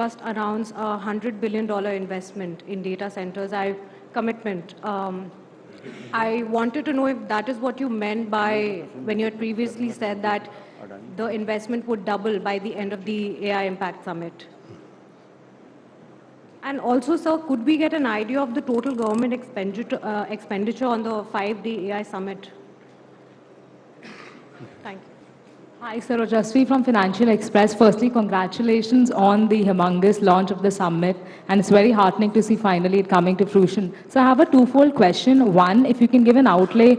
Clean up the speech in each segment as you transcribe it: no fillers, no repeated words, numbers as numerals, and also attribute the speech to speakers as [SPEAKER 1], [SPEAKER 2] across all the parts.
[SPEAKER 1] just announced a $100 billion investment in data centers. Commitment. I wanted to know if that is what you meant by when you had previously said that the investment would double by the end of the AI Impact Summit. And also, sir, could we get an idea of the total government expenditure on the 5-day AI Summit? Thank you.
[SPEAKER 2] Hi, sir. Rajasvi from Financial Express. Firstly, congratulations on the humongous launch of the summit, and it's very heartening to see finally it coming to fruition. So I have a twofold question. One, if you can give an outlay,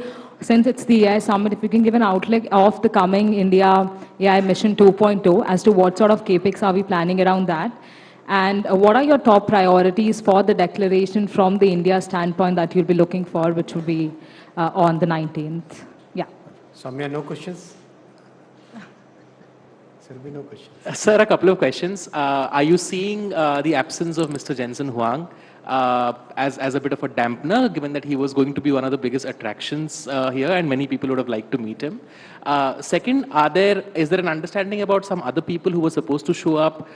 [SPEAKER 2] since it's the AI summit, if you can give an outlay of the coming India AI Mission 2.0 as to what sort of capex are we planning around that? And what are your top priorities for the declaration from the India standpoint that you'll be looking for, which will be on the 19th? Yeah.
[SPEAKER 3] Samya, no questions? There will be no questions.
[SPEAKER 4] Sir, a couple of questions. Are you seeing the absence of Mr. Jensen Huang as a bit of a dampener, given that he was going to be one of the biggest attractions here and many people would have liked to meet him? Second, is there an understanding about some other people who were supposed to show up,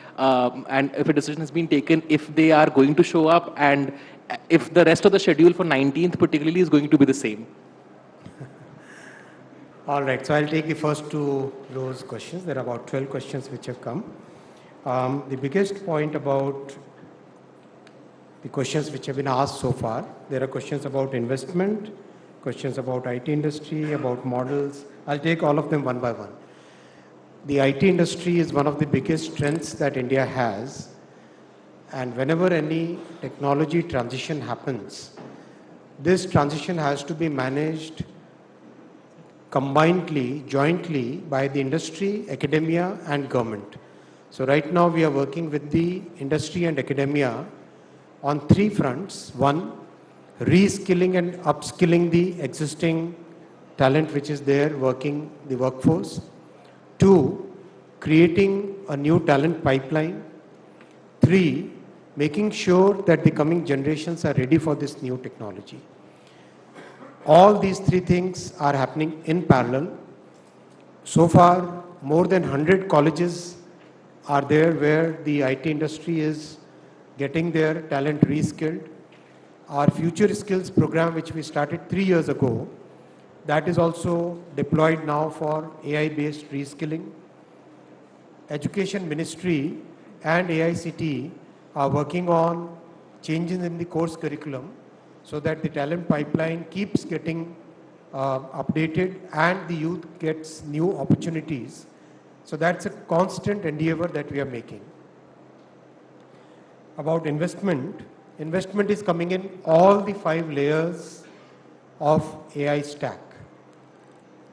[SPEAKER 4] and if a decision has been taken, if they are going to show up, and if the rest of the schedule for 19th particularly is going to be the same?
[SPEAKER 3] All right, so I'll take the first two those questions. There are about 12 questions which have come. The biggest point about the questions which have been asked so far, there are questions about investment, questions about IT industry, about models. I'll take all of them one by one. The IT industry is one of the biggest strengths that India has, and whenever any technology transition happens, this transition has to be managed combinedly, jointly by the industry, academia and government. So right now we are working with the industry and academia on three fronts. One, reskilling and upskilling the existing talent which is there working the workforce. Two, creating a new talent pipeline. Three, making sure that the coming generations are ready for this new technology. All these three things are happening in parallel. So far, more than 100 colleges are there where the IT industry is getting their talent reskilled. Our Future Skills program, which we started 3 years ago, that is also deployed now for AI-based reskilling. Education Ministry and AICTE are working on changes in the course curriculum so that the talent pipeline keeps getting updated and the youth gets new opportunities. So that's a constant endeavor that we are making. About investment, investment is coming in all the 5 layers of AI stack.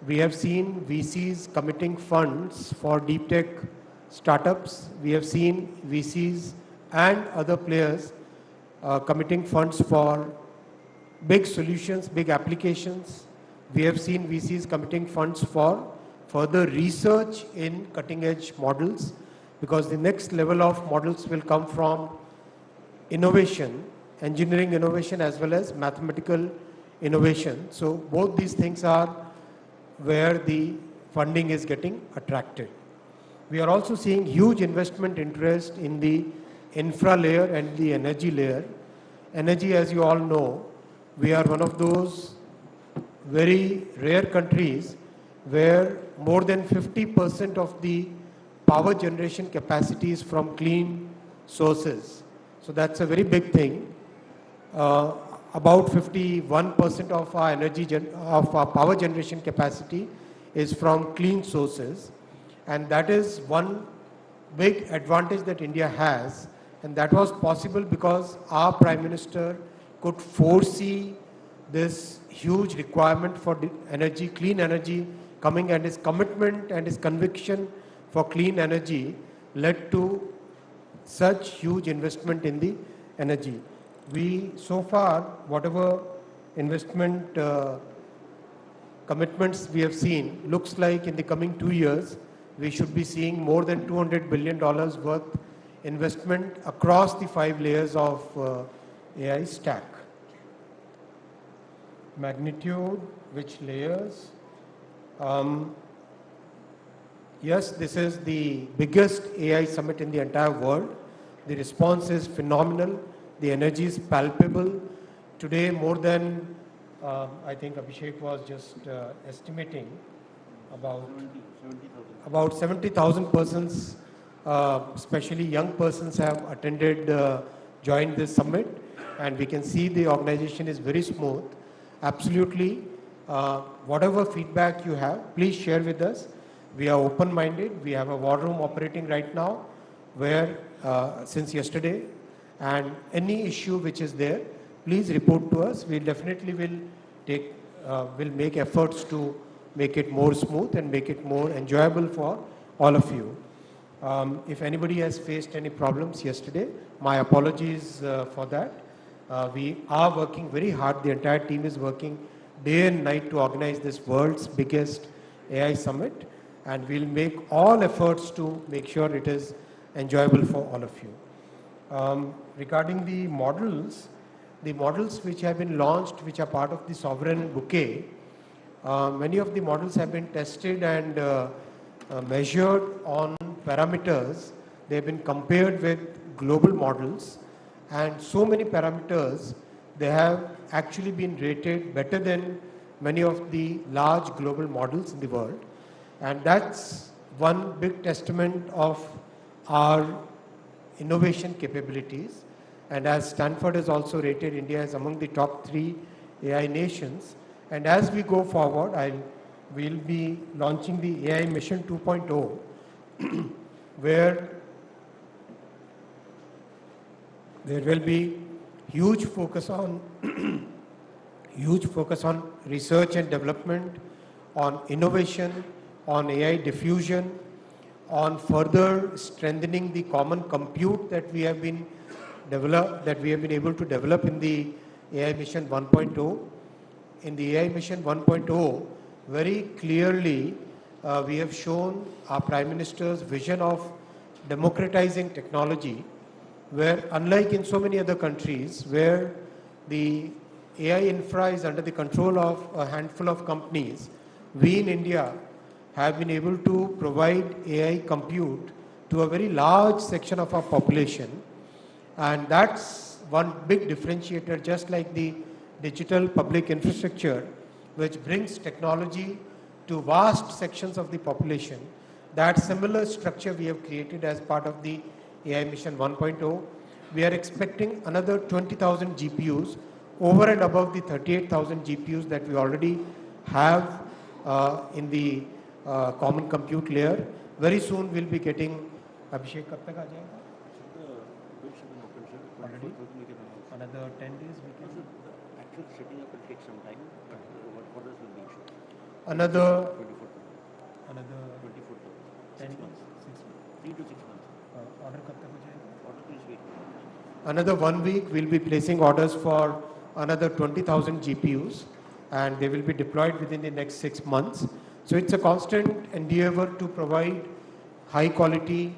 [SPEAKER 3] We have seen VCs committing funds for deep tech startups. We have seen VCs and other players committing funds for big solutions, big applications. We have seen VCs committing funds for further research in cutting edge models, because the next level of models will come from innovation, engineering innovation as well as mathematical innovation. So both these things are where the funding is getting attracted. We are also seeing huge investment interest in the infra layer and the energy layer. Energy, as you all know, we are one of those very rare countries where more than 50% of the power generation capacity is from clean sources. So that's a very big thing. About 51% of our of our power generation capacity is from clean sources. And that is one big advantage that India has. And that was possible because our Prime Minister could foresee this huge requirement for energy, clean energy coming, and his commitment and his conviction for clean energy led to such huge investment in the energy. We, so far, whatever investment commitments we have seen, looks like in the coming 2 years, we should be seeing more than $200 billion worth investment across the 5 layers of AI stack. Magnitude, which layers? Yes, this is the biggest AI summit in the entire world. The response is phenomenal. The energy is palpable. Today, more than, I think Abhishek was just estimating, about 70,000 persons, especially young persons, have attended, joined this summit, and we can see the organization is very smooth. Absolutely, whatever feedback you have, please share with us. We are open-minded. We have a war room operating right now, where since yesterday, and any issue which is there, please report to us. We definitely will make efforts to make it more smooth and make it more enjoyable for all of you. If anybody has faced any problems yesterday, my apologies for that. We are working very hard. The entire team is working day and night to organize this world's biggest AI summit, and we'll make all efforts to make sure it is enjoyable for all of you. Regarding the models which have been launched, which are part of the sovereign bouquet, many of the models have been tested and measured on parameters. They have been compared with global models, and so many parameters, they have actually been rated better than many of the large global models in the world. And that's one big testament of our innovation capabilities. And as Stanford has also rated India as among the top 3 AI nations. And as we go forward, we'll be launching the AI Mission 2.0, where there will be huge focus on research and development, on innovation, on AI diffusion, on further strengthening the common compute that we have been able to develop in the AI Mission 1.0. In the AI Mission 1.0, very clearly we have shown our Prime Minister's vision of democratizing technology, where unlike in so many other countries where the AI infra is under the control of a handful of companies, we in India have been able to provide AI compute to a very large section of our population. And that's one big differentiator, just like the digital public infrastructure, which brings technology to vast sections of the population. That similar structure we have created as part of the AI Mission 1.0. We are expecting another 20,000 GPUs over and above the 38,000 GPUs that we already have in the common compute layer. Very soon we'll be getting, Abhishek, kab tak aa jayega? Already? Another 10 days we can?
[SPEAKER 5] Actual setting up will take some time, but what orders will be issued?
[SPEAKER 3] Another
[SPEAKER 5] 10 months. 3 to 6 months.
[SPEAKER 3] Order kab tak ho jayega?
[SPEAKER 5] Order will wait.
[SPEAKER 3] Another 1 week we'll be placing orders for another 20,000 GPUs, and they will be deployed within the next 6 months. So it's a constant endeavor to provide high quality,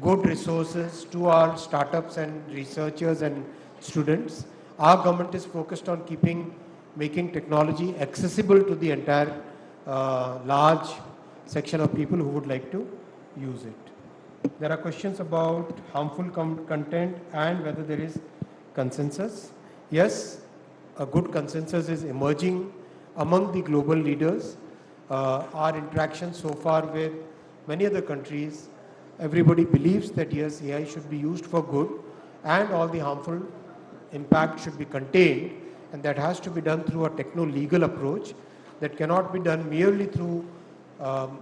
[SPEAKER 3] good resources to our startups and researchers and students. Our government is focused on making technology accessible to the entire large section of people who would like to use it. There are questions about harmful content and whether there is consensus. Yes, a good consensus is emerging among the global leaders. Our interactions so far with many other countries, everybody believes that yes, AI should be used for good and all the harmful impact should be contained, and that has to be done through a techno-legal approach that cannot be done merely through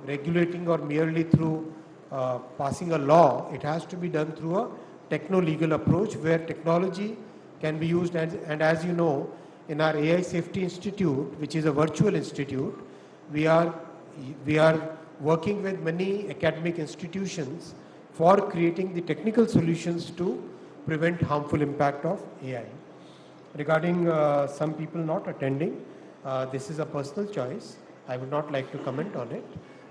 [SPEAKER 3] regulating or merely through passing a law. It has to be done through a techno-legal approach where technology can be used, and as you know, in our AI Safety Institute, which is a virtual institute, we are working with many academic institutions for creating the technical solutions to prevent harmful impact of AI. Regarding some people not attending, this is a personal choice. I would not like to comment on it.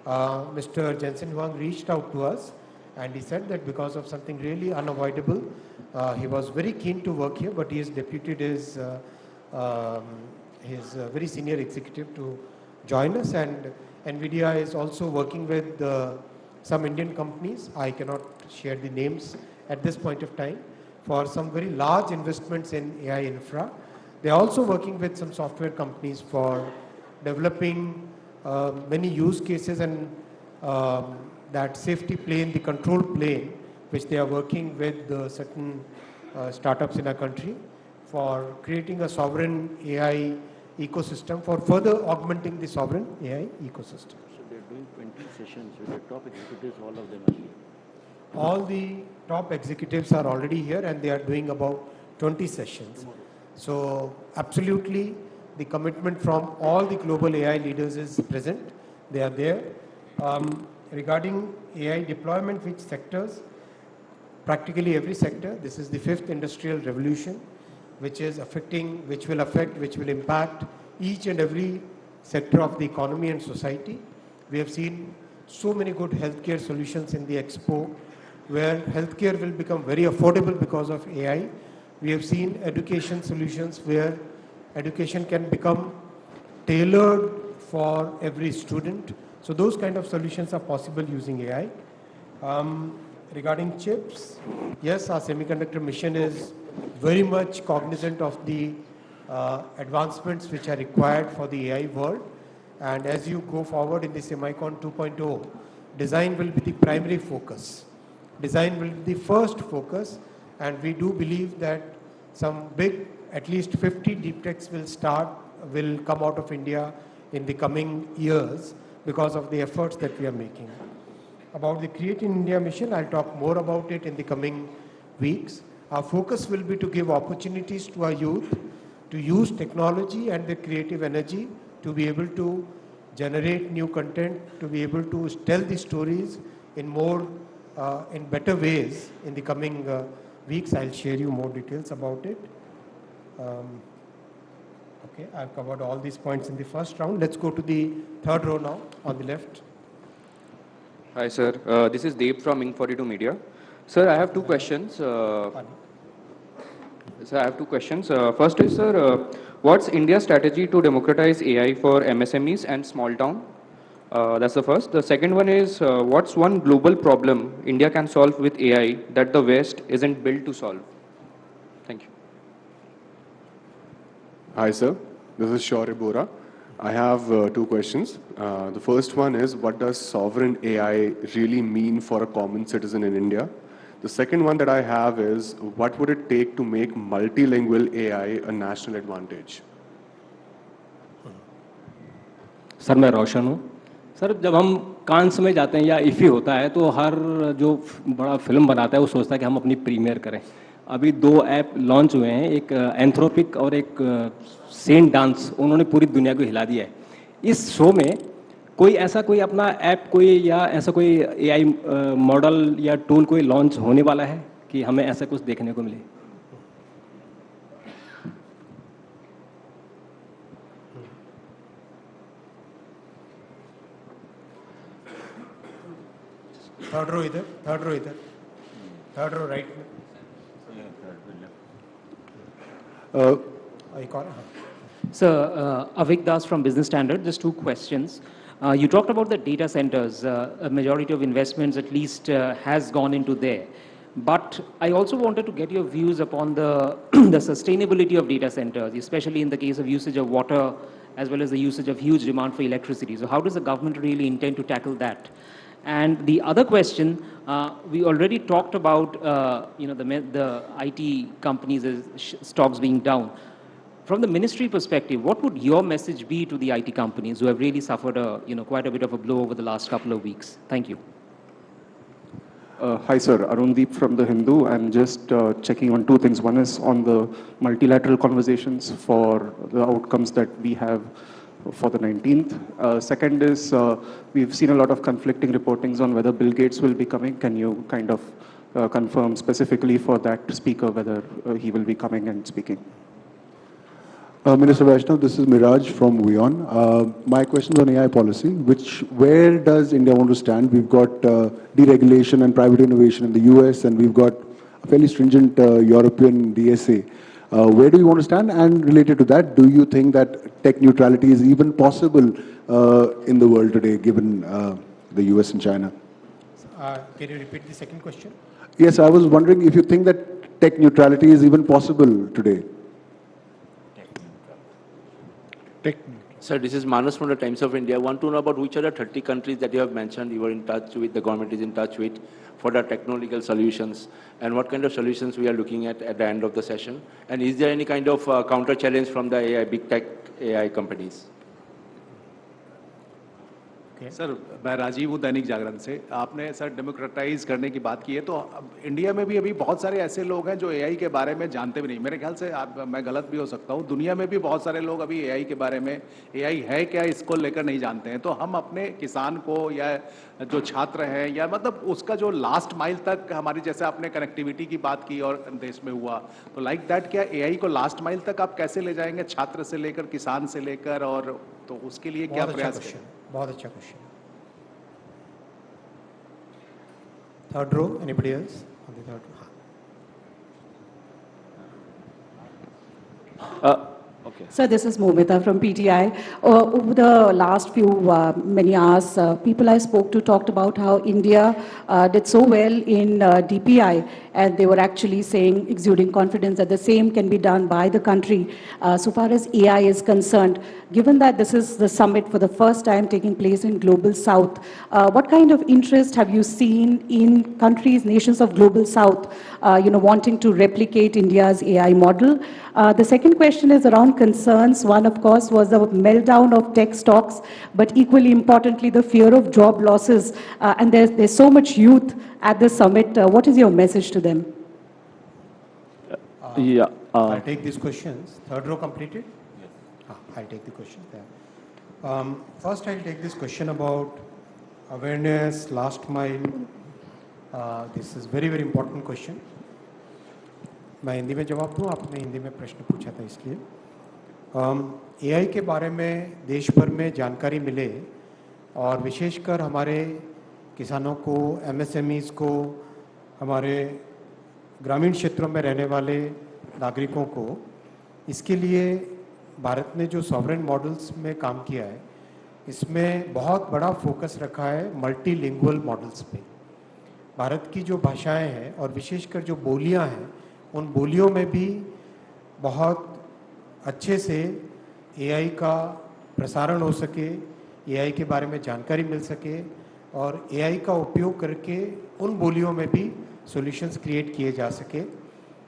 [SPEAKER 3] Mr. Jensen Huang reached out to us and he said that because of something really unavoidable, he was very keen to work here, but he has deputed his very senior executive to join us, and NVIDIA is also working with some Indian companies. I cannot share the names at this point of time for some very large investments in AI infra. They are also working with some software companies for developing many use cases and that safety plane, the control plane, which they are working with certain startups in our country for creating a sovereign AI ecosystem for further augmenting the sovereign AI ecosystem.
[SPEAKER 5] So they're doing 20 sessions with the top executives, all of them are here.
[SPEAKER 3] All the top executives are already here and they are doing about 20 sessions. So absolutely the commitment from all the global AI leaders is present. They are there. Regarding AI deployment, which sectors? Practically every sector. This is the fifth industrial revolution, which is affecting, which will impact each and every sector of the economy and society. We have seen so many good healthcare solutions in the expo, where healthcare will become very affordable because of AI. We have seen education solutions where education can become tailored for every student. So those kind of solutions are possible using AI. Regarding chips, yes, our semiconductor mission is very much cognizant of the advancements which are required for the AI world. And as you go forward in the Semicon 2.0, design will be the primary focus. Design will be the first focus, and we do believe that some big, at least 50 deep techs will come out of India in the coming years because of the efforts that we are making. About the Create in India mission, I'll talk more about it in the coming weeks. Our focus will be to give opportunities to our youth to use technology and their creative energy to be able to generate new content, to be able to tell the stories in better ways in the coming weeks. I'll share you more details about it. Okay, I've covered all these points in the first round. Let's go to the third row now on the left.
[SPEAKER 6] Hi, sir. This is Deep from Ink42 Media. Sir, I have two questions. First is, sir, what's India's strategy to democratize AI for MSMEs and small town? That's the first. The second one is, what's one global problem India can solve with AI that the West isn't built to solve? Thank you.
[SPEAKER 7] Hi, sir. This is Shaurya Bora. I have two questions. The first one is, what does sovereign AI really mean for a common citizen in India? The second one that I have is, what would it take to make multilingual AI a national advantage?
[SPEAKER 8] Sir मैं रोशन हूँ। Sir जब हम कांस में जाते हैं या इफ़ी होता है तो हर जो बड़ा फिल्म बनाता है वो सोचता है कि हम अपनी प्रीमियर करें। अभी दो ऐप लॉन्च हुए हैं, एक एंथ्रोपिक और एक सेंट डांस, उन्होंने पूरी दुनिया को हिला दिया है। इस शो में कोई ऐसा कोई अपना ऐप कोई या ऐसा कोई एआई मॉडल या टूल कोई लॉन्च होने वाला है कि हमें ऐसा कुछ देखने को मिले?
[SPEAKER 3] Third row either. Third row right.
[SPEAKER 9] Sir, Avik Das from Business Standard. Just two questions. You talked about the data centers. A majority of investments at least has gone into there. But I also wanted to get your views upon the, the sustainability of data centers, especially in the case of usage of water as well as the usage of huge demand for electricity. So how does the government really intend to tackle that? And the other question, we already talked about the IT companies' stocks being down. From the ministry perspective, what would your message be to the IT companies who have really suffered quite a bit of a blow over the last couple of weeks? Thank you.
[SPEAKER 10] Hi sir, Arundeep from The Hindu. I'm just checking on two things. One is on the multilateral conversations for the outcomes that we have for the 19th. Second is, we've seen a lot of conflicting reportings on whether Bill Gates will be coming. Can you kind of confirm specifically for that speaker whether he will be coming and speaking?
[SPEAKER 11] Minister Vaishnaw, this is Miraj from WION. My question is on AI policy, where does India want to stand? We've got deregulation and private innovation in the US, and we've got a fairly stringent European DSA. Where do you want to stand? And related to that, do you think that tech neutrality is even possible in the world today, given the US and China?
[SPEAKER 3] Can you repeat the second question?
[SPEAKER 11] Yes, I was wondering if you think that tech neutrality is even possible today.
[SPEAKER 5] Sir, this is Manas from the Times of India. I want to know about which are the 30 countries that you have mentioned you were in touch with, the government is in touch with for the technological solutions, and what kind of solutions we are looking at the end of the session. And is there any kind of counter challenge from the AI, big tech AI companies?
[SPEAKER 12] Sir मैं राजीव हूँ दैनिक जागरण से। आपने sir democratise करने की बात की है, तो इंडिया में भी अभी बहुत सारे ऐसे लोग हैं जो एआई के बारे में जानते भी नहीं। मेरे ख्याल से मैं गलत भी हो सकता हूँ, दुनिया में भी बहुत सारे लोग अभी एआई के बारे में, एआई है क्या इसको लेकर नहीं जानते हैं। तो हम अपने किसान को या जो छात्र हैं या मतलब उसका जो लास्ट माइल तक हमारी, जैसे आपने कनेक्टिविटी की बात की और देश में हुआ, तो लाइक दैट क्या एआई को लास्ट माइल तक आप कैसे ले जाएंगे, छात्र से लेकर किसान से लेकर, और तो उसके लिए क्या प्रयास करें?
[SPEAKER 3] बहुत अच्छा question. Third row, anybody else on the third row?
[SPEAKER 13] Okay. Sir, this is Momita from PTI. Over the last few many hours, people I spoke to talked about how India did so well in DPI, and they were actually saying, exuding confidence that the same can be done by the country. So far as AI is concerned, given that this is the summit for the first time taking place in Global South, what kind of interest have you seen in countries, nations of Global South, wanting to replicate India's AI model? The second question is around concerns. One, of course, was the meltdown of tech stocks, but equally importantly, the fear of job losses. And there's so much youth at the summit. What is your message to them?
[SPEAKER 3] I'll take these questions. Third row completed? Yes. I'll take the questions there. First, I'll take this question about awareness, last mile. This is very, very important question. मैं हिंदी में जवाब दूं, आपने हिंदी में प्रश्न पूछा था इसलिए। एआई के बारे में देश भर में जानकारी मिले और विशेषकर हमारे किसानों को, एमएसएमईज को, हमारे ग्रामीण क्षेत्रों में रहने वाले नागरिकों को, इसके लिए भारत ने जो सॉवरेन मॉडल्स में काम किया है, इसमें बहुत बड़ा फोकस रखा है मल्टीलिंगुअल मॉडल्स पे। भारत की जो भाषाएं हैं और विशेषकर जो बोलियां हैं, उन बोलियों में भी बहुत अच्छे से एआई का प्रसारण हो सके, एआई के बारे में जानकारी मिल सके और एआई का उपयोग करके उन बोलियों में भी सॉल्यूशंस क्रिएट किए जा सके।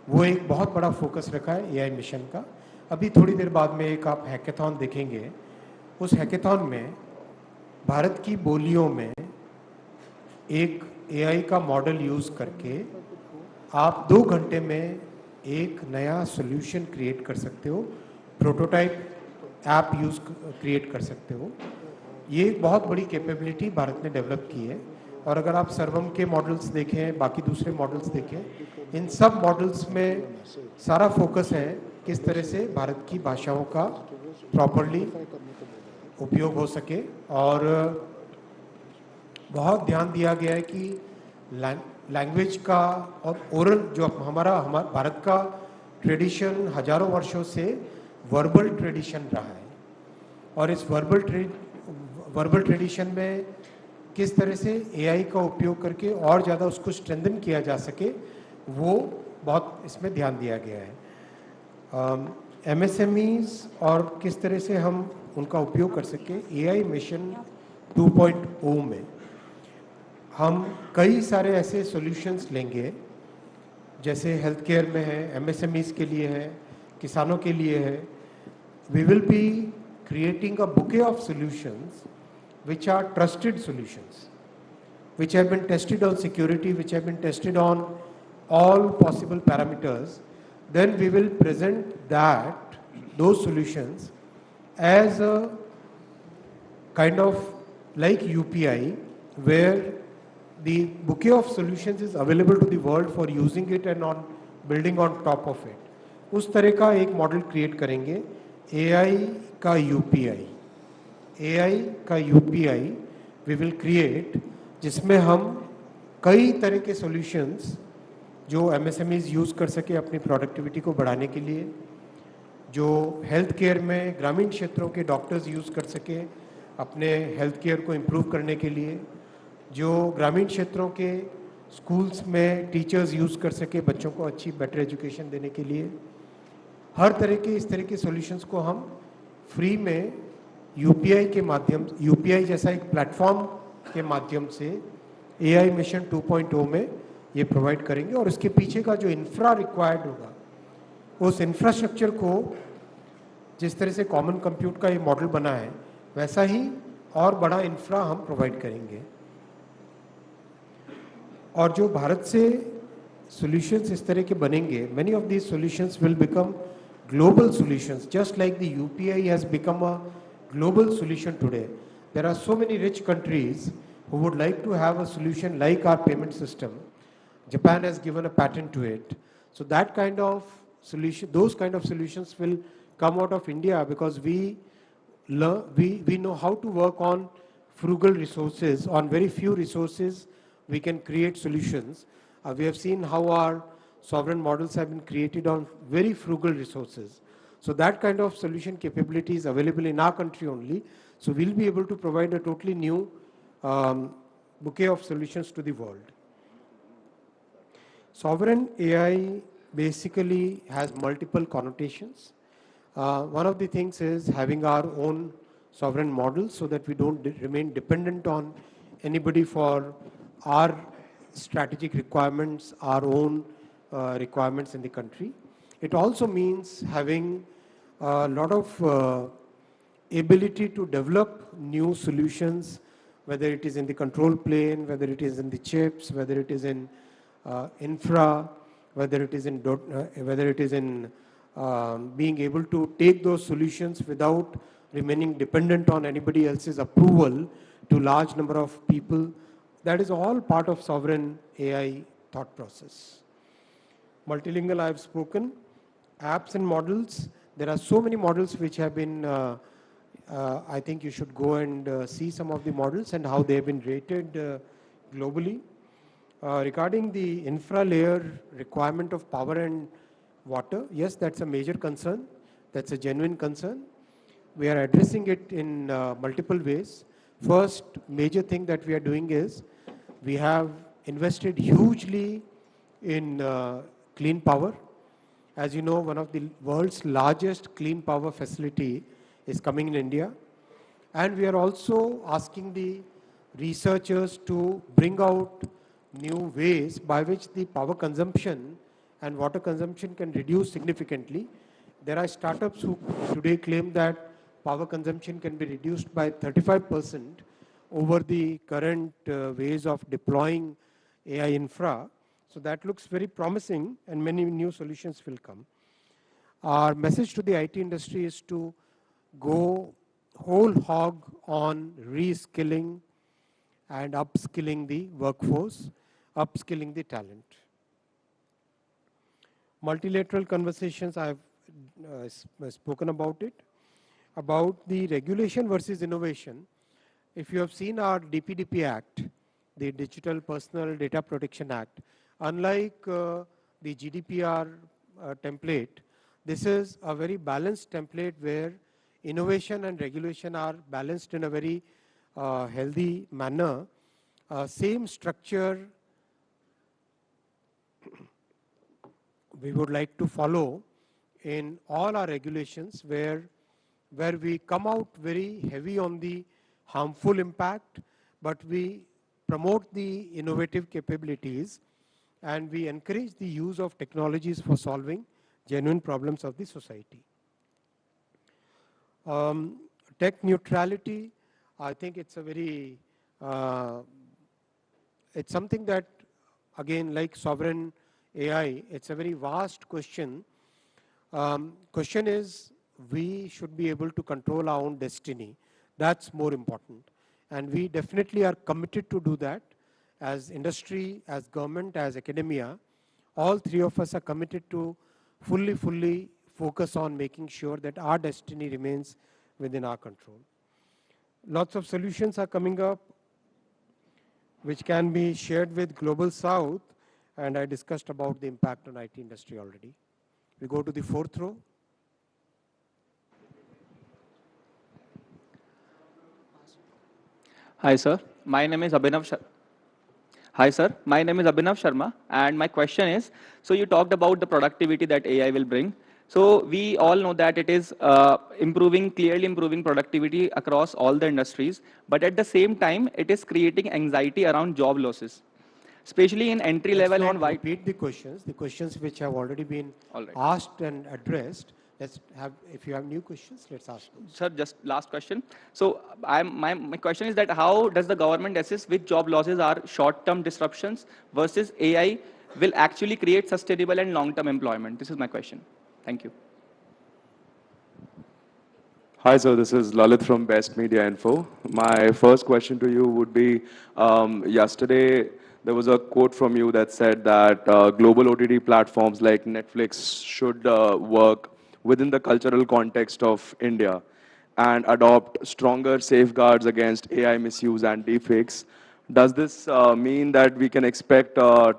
[SPEAKER 3] वो एक बहुत बड़ा फोकस रखा है एआई मिशन का। अभी थोड़ी देर बाद में एक आप हैकेथॉन देखेंगे। उस हैकेथॉन में भारत की बोलियों में एक एआई का मॉडल यूज़ करके आप 2 घंटे में एक नया सॉल्यूशन क्रिएट कर सकते हो, प्रोटोटाइप ऐप क्रिएट कर सकते हो। ये एक बहुत बड़ी कैपेबिलिटी भारत ने डेवलप की है। और अगर आप सर्वम के मॉडल्स देखें, बाकी दूसरे मॉडल्स देखें, इन सब मॉडल्स में सारा फोकस है किस तरह से भारत की भाषाओं का प्रॉपरली उपयोग हो सके। और बहुत ध्यान दिया गया है कि लैंग्वेज का और ओरल जो हमारा भारत का ट्रेडिशन हजारों वर्षों से वर्बल ट्रेडिशन रहा है, और इस वर्बल ट्रेडिशन में किस तरह से एआई का उपयोग करके और ज़्यादा उसको स्ट्रेंथन किया जा सके, वो बहुत इसमें ध्यान दिया गया है। एमएसएमईज और किस तरह से हम उनका उपयोग कर सके। एआई मिशन 2.0 में हम कई सारे ऐसे सॉल्यूशंस लेंगे, जैसे हेल्थ केयर में है, एमएसएमईज के लिए है, किसानों के लिए है। We will be creating a bouquet of solutions which are trusted solutions, which have been tested on security, which have been tested on all possible parameters. Then we will present those solutions as a kind of like UPI, where the bouquet of solutions is available to the world for using it and on building on top of it. उस तरह का एक model create करेंगे, AI का UPI, AI का UPI we will create, जिसमें हम कई तरह के सॉल्यूशंस जो MSMEs यूज़ कर सके अपनी प्रोडक्टिविटी को बढ़ाने के लिए, जो हेल्थ केयर में ग्रामीण क्षेत्रों के डॉक्टर्स यूज़ कर सके अपने हेल्थ केयर को इम्प्रूव करने के लिए, जो ग्रामीण क्षेत्रों के स्कूल्स में टीचर्स यूज़ कर सके बच्चों को अच्छी बेटर एजुकेशन देने के लिए। हर तरह के इस तरह के सॉल्यूशंस को हम फ्री में यूपीआई के माध्यम, यूपीआई जैसा एक प्लेटफॉर्म के माध्यम से एआई मिशन 2.0 में ये प्रोवाइड करेंगे। और इसके पीछे का जो इंफ्रा रिक्वायर्ड होगा, उस इंफ्रास्ट्रक्चर को जिस तरह से कॉमन कंप्यूट का ये मॉडल बना है, वैसा ही और बड़ा इंफ्रा हम प्रोवाइड करेंगे। और जो भारत से सॉल्यूशंस इस तरह के बनेंगे, many of these solutions will become global solutions, just like the UPI has become a global solution today. There are so many rich countries who would like to have a solution like our payment system. Japan has given a patent to it. So that kind of solution, those kind of solutions will come out of India because we know how to work on frugal resources. On very few resources, we can create solutions. We have seen how our sovereign models have been created on very frugal resources. So that kind of solution capability is available in our country only. So we'll be able to provide a totally new bouquet of solutions to the world. Sovereign AI basically has multiple connotations. One of the things is having our own sovereign models so that we don't remain dependent on anybody for our strategic requirements, our own requirements in the country. It also means having a lot of ability to develop new solutions, whether it is in the control plane, whether it is in the chips, whether it is in infra, whether it is in being able to take those solutions without remaining dependent on anybody else's approval to large number of people. That is all part of sovereign AI thought process. Multilingual, I have spoken. Apps and models. There are so many models which have been, I think you should go and see some of the models and how they have been rated globally. Regarding the infra layer requirement of power and water, yes, that's a major concern. That's a genuine concern. We are addressing it in multiple ways. First major thing that we are doing is we have invested hugely in clean power. As you know, one of the world's largest clean power facility is coming in India. And we are also asking the researchers to bring out new ways by which the power consumption and water consumption can reduce significantly. There are startups who today claim that power consumption can be reduced by 35% over the current ways of deploying AI infra. So that looks very promising and many new solutions will come. Our message to the IT industry is to go whole hog on reskilling and upskilling the workforce, upskilling the talent. Multilateral conversations, I have spoken about it. About the regulation versus innovation, if you have seen our DPDP Act, the Digital Personal Data Protection Act, unlike the GDPR template, this is a very balanced template where innovation and regulation are balanced in a very healthy manner. Same structure we would like to follow in all our regulations where we come out very heavy on the harmful impact, but we promote the innovative capabilities and we encourage the use of technologies for solving genuine problems of the society. Tech neutrality, I think it's a very, it's something that, again, like sovereign AI, it's a very vast question. Question is, we should be able to control our own destiny. That's more important. And we definitely are committed to do that as industry, as government, as academia. All three of us are committed to fully focus on making sure that our destiny remains within our control. Lots of solutions are coming up which can be shared with Global South, and I discussed about the impact on IT industry already. We go to the fourth row.
[SPEAKER 14] Hi, sir. My name is Abhinav. Hi, sir. My name is Abhinav Sharma, and my question is, so you talked about the productivity that AI will bring. So we all know that it is clearly improving productivity across all the industries, but at the same time, it is creating anxiety around job losses, especially in entry
[SPEAKER 3] Let's
[SPEAKER 14] level
[SPEAKER 3] not
[SPEAKER 14] and white.
[SPEAKER 3] repeat the questions which have already been asked and addressed. Let's have, if you have new questions, let's ask those.
[SPEAKER 14] Sir, just last question. So my question is that how does the government assess which job losses are short-term disruptions versus AI will actually create sustainable and long-term employment? This is my question. Thank you.
[SPEAKER 15] Hi, sir. This is Lalit from Best Media Info. My first question to you would be, yesterday there was a quote from you that said that global OTT platforms like Netflix should work within the cultural context of India and adopt stronger safeguards against AI misuse and deepfakes. Does this mean that we can expect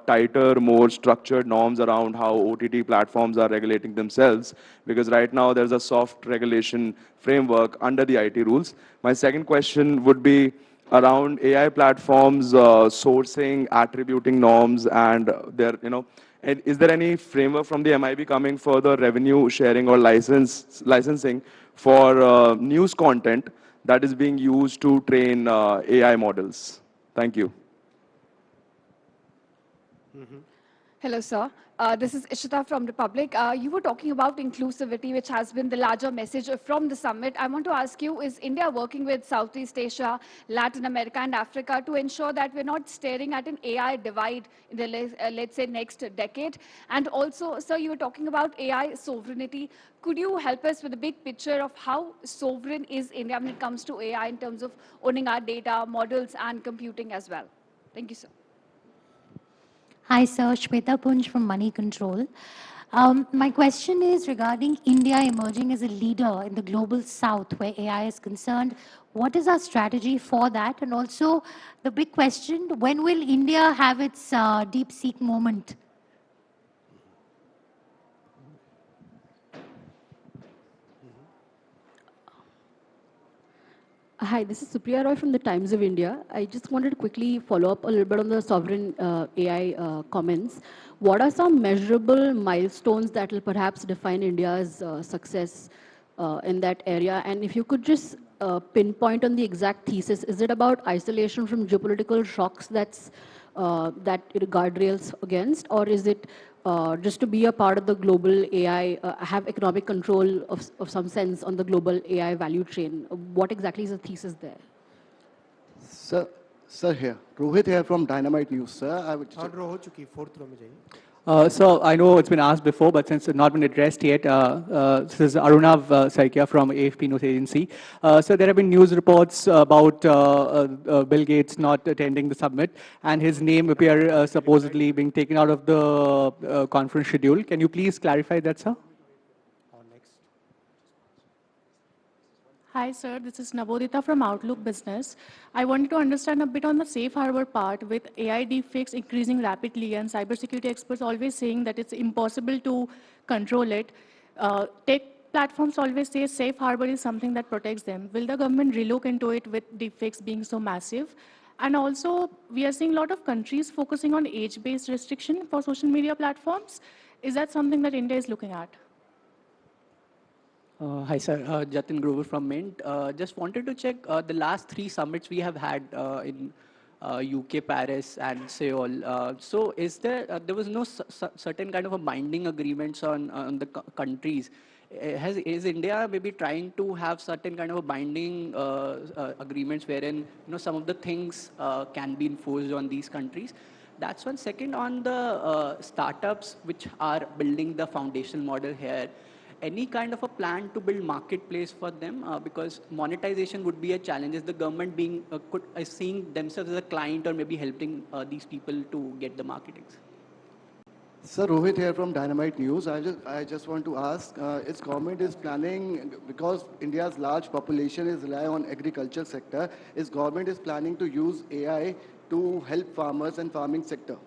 [SPEAKER 15] tighter, more structured norms around how OTT platforms are regulating themselves? Because right now there's a soft regulation framework under the IT rules. My second question would be around AI platforms sourcing, attributing norms, and and is there any framework from the MIB coming further revenue sharing or licensing for news content that is being used to train AI models? Thank you.
[SPEAKER 16] Hello, sir. This is Ishita from Republic. You were talking about inclusivity, which has been the larger message from the summit. I want to ask you, is India working with Southeast Asia, Latin America, and Africa to ensure that we're not staring at an AI divide in the, let's say, next decade? And also, sir, you were talking about AI sovereignty. Could you help us with a big picture of how sovereign is India when it comes to AI in terms of owning our data, models, and computing as well? Thank you, sir.
[SPEAKER 17] Hi, sir. Shweta Punj from Money Control. My question is regarding India emerging as a leader in the global south where AI is concerned. What is our strategy for that? And also, the big question, when will India have its DeepSeek moment?
[SPEAKER 18] Hi, this is Supriya Roy from the Times of India. I just wanted to quickly follow up a little bit on the sovereign AI comments. What are some measurable milestones that will perhaps define India's success in that area? And if you could just pinpoint on the exact thesis, is it about isolation from geopolitical shocks that it guardrails against, or is it just to be a part of the global AI, have economic control of some sense on the global AI value chain? What exactly is the thesis there?
[SPEAKER 19] Sir here. Rohit here from Dynamite News, sir. I would
[SPEAKER 20] So I know it's been asked before, but since it's not been addressed yet, this is Arunav Saikia from AFP News Agency. So there have been news reports about Bill Gates not attending the summit and his name appear supposedly being taken out of the conference schedule. Can you please clarify that, sir?
[SPEAKER 21] Hi, sir. This is Nabodita from Outlook Business. I wanted to understand a bit on the safe harbor part with AI deepfakes increasing rapidly and cybersecurity experts always saying that it's impossible to control it. Tech platforms always say safe harbor is something that protects them. Will the government relook into it with deepfakes being so massive? And also, we are seeing a lot of countries focusing on age-based restriction for social media platforms. Is that something that India is looking at?
[SPEAKER 20] Hi, sir. Jatin Grover from Mint. Just wanted to check the last 3 summits we have had in UK, Paris, and Seoul. So is there was no certain kind of a binding agreements on the countries. Is India maybe trying to have certain kind of a binding agreements wherein some of the things can be enforced on these countries? That's one. Second, on the startups which are building the foundational model here, any kind of a plan to build marketplace for them? Because monetization would be a challenge. Is the government being seeing themselves as a client or maybe helping these people to get the marketing?
[SPEAKER 19] Sir, Rohit here from Dynamite News. I just want to ask, its government is planning, because India's large population is rely on agriculture sector, its government is planning to use AI to help farmers and farming sector?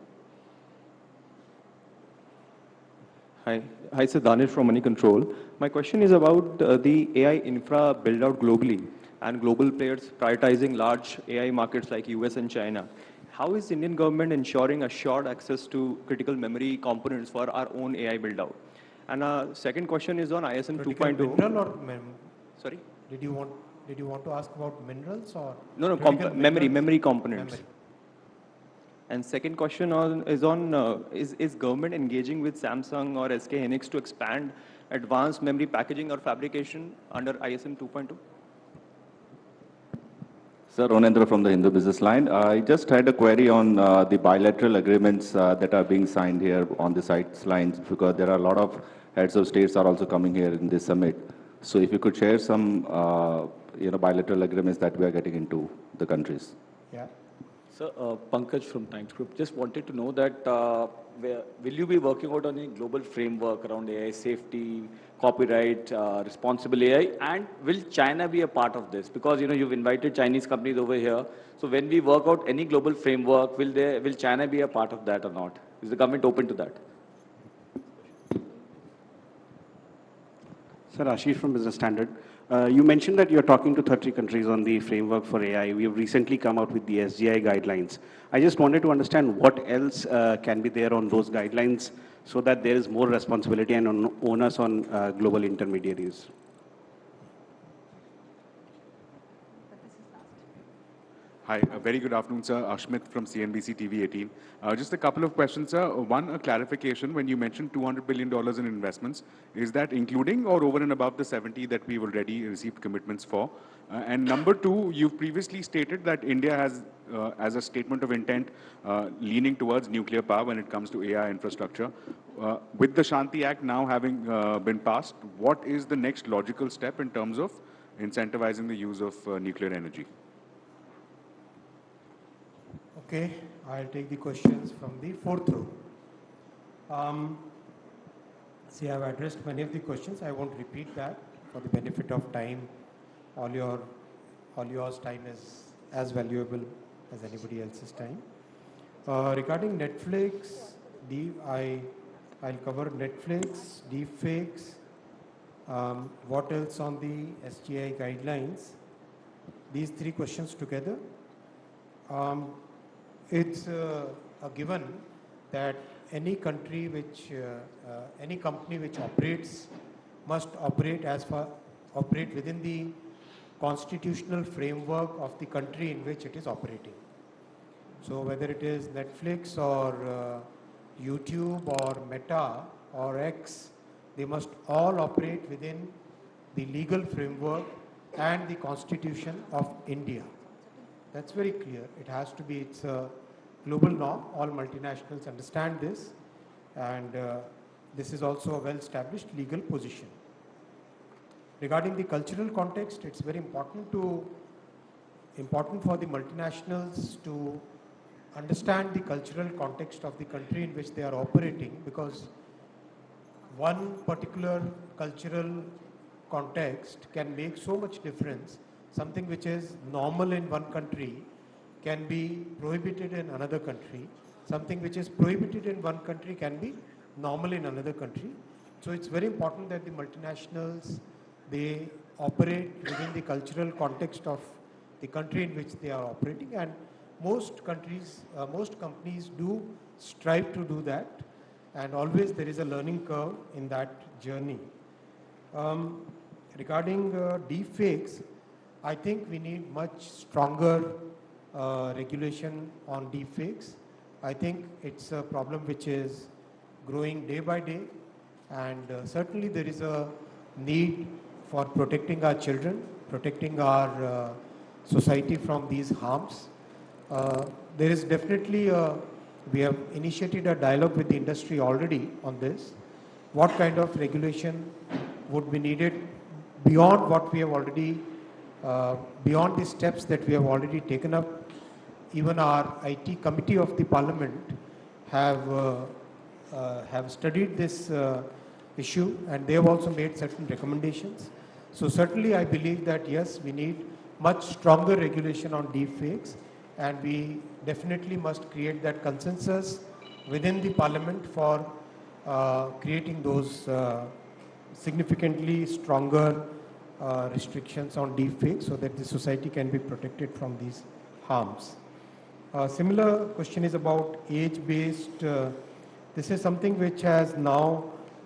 [SPEAKER 6] Hi, sir. Danish from Money Control. My question is about the AI infra build out globally and global players prioritizing large AI markets like US and China. how is Indian government ensuring assured access to critical memory components for our own AI build-out? And second question is on ISM 2.0.
[SPEAKER 3] Mineral or
[SPEAKER 6] Sorry?
[SPEAKER 3] Did you want to ask about minerals or
[SPEAKER 6] No, memory components.
[SPEAKER 3] Memory.
[SPEAKER 6] And second question is government engaging with Samsung or SK Hynix to expand advanced memory packaging or fabrication under ISM 2.2?
[SPEAKER 1] Sir, Ronendra from the Hindu Business Line. I just had a query on the bilateral agreements that are being signed here on the sites lines, because there are a lot of heads of states are also coming here in this summit. So if you could share some bilateral agreements that we are getting into the countries.
[SPEAKER 3] Yeah.
[SPEAKER 5] Sir, Pankaj from Times Group. Just wanted to know that will you be working out on a global framework around AI safety, copyright, responsible AI, and will China be a part of this? Because you've invited Chinese companies over here. So when we work out any global framework, will China be a part of that or not? Is the government open to that?
[SPEAKER 10] Sir, Ashish from Business Standard. You mentioned that you're talking to 30 countries on the framework for AI. We have recently come out with the SGI guidelines. I just wanted to understand what else can be there on those guidelines so that there is more responsibility and onus on global intermediaries.
[SPEAKER 22] Hi, a very good afternoon, sir. Ashwini from CNBC TV 18. Just a couple of questions, sir. One, a clarification. When you mentioned $200 billion in investments, is that including or over and above the 70 that we've already received commitments for? And number two, you've previously stated that India has, as a statement of intent, leaning towards nuclear power when it comes to AI infrastructure. With the Shanti Act now having been passed, what is the next logical step in terms of incentivizing the use of nuclear energy?
[SPEAKER 3] Okay, I'll take the questions from the fourth row. See, I've addressed many of the questions. I won't repeat that for the benefit of time. All yours time is as valuable as anybody else's time. Regarding Netflix, I'll cover Netflix, deepfakes, what else on the SGI guidelines. These three questions together. It's a given that any country which, any company which operates must operate within the constitutional framework of the country in which it is operating. So whether it is Netflix or YouTube or Meta or X, they must all operate within the legal framework and the Constitution of India. That's very clear. It has to be, it's a global norm. All multinationals understand this, and this is also a well-established legal position. Regarding the cultural context, it's very important for the multinationals to understand the cultural context of the country in which they are operating, because one particular cultural context can make so much difference. Something which is normal in one country can be prohibited in another country. Something which is prohibited in one country can be normal in another country. So it's very important that the multinationals, they operate within the cultural context of the country in which they are operating, and most countries, most companies do strive to do that, and always there is a learning curve in that journey. Regarding deepfakes, I think we need much stronger regulation on deepfakes. I think it's a problem which is growing day by day, and certainly there is a need for protecting our children, protecting our society from these harms. There is definitely we have initiated a dialogue with the industry already on this. What kind of regulation would be needed beyond what we have already beyond the steps that we have already taken up. Even our IT committee of the parliament have studied this issue, and they have also made certain recommendations. So certainly I believe that yes, we need much stronger regulation on deepfakes, and we definitely must create that consensus within the parliament for creating those significantly stronger restrictions on deepfakes so that the society can be protected from these harms. Similar question is about age-based. This is something which has now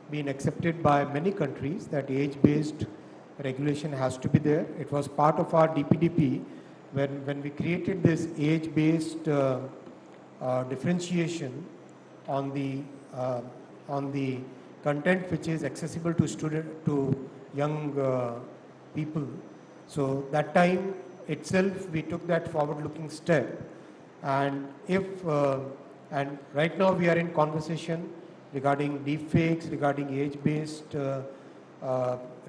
[SPEAKER 3] been accepted by many countries, that age-based regulation has to be there. It was part of our DPDP when we created this age-based differentiation on the content which is accessible to young people. So that time itself we took that forward-looking step, and and right now we are in conversation regarding deepfakes, regarding age-based